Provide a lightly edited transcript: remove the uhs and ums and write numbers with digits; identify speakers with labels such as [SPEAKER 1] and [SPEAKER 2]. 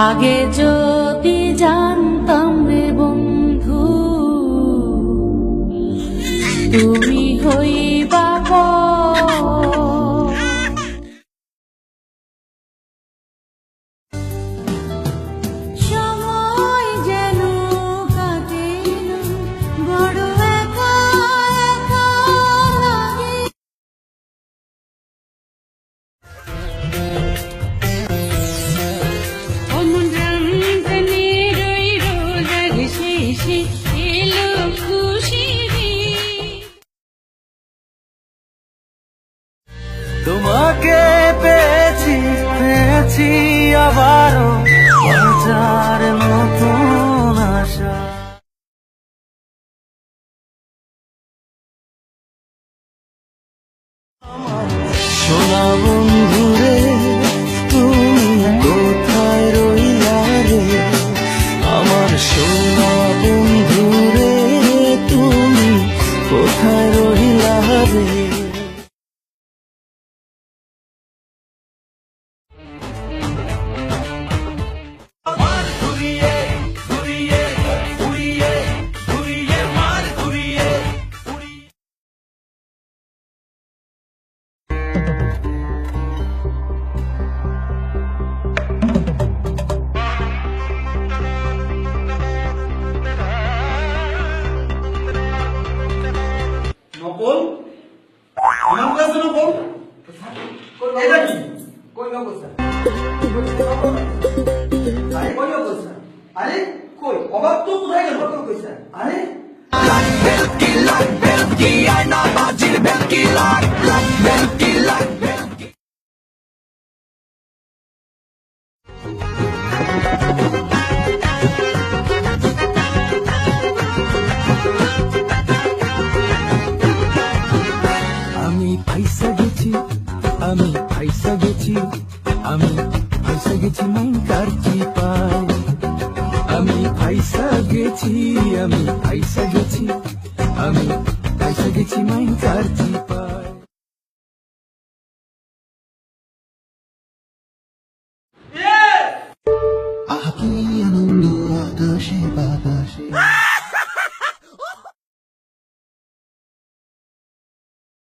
[SPEAKER 1] আগে যদি জানতাম রে বন্ধু তুমি হইবা সময় যেন কাটে বড় একা একা লাগে।
[SPEAKER 2] তোমাকে পেয়েছি পেয়েছি আবারও বাঁচার নতুন আশা। সোনা বন্ধুরে তুমি কোথায় রইলা রে, আমার সোনা বন্ধুরে তুমি কোথায় রইলা রে।
[SPEAKER 3] নকল আমার কাছে নকল এটা কি কই নকল স্যার আরে কই নকল স্যার আরে কই অবাক তো কোথায় গেল নকল কই স্যার আরে বেলকি আয়না বাজির বেলকি লাগ বেলকি লাগ
[SPEAKER 2] আমি ফাইসা গেছি আমি ফাইসা গেছি আমি ফাইসা গেছি মাইকার চিপায়। আমি ফাইসা গেছি আমি ফাইসা গেছি আমি ফাইসা গেছি মাইকার চিপায়।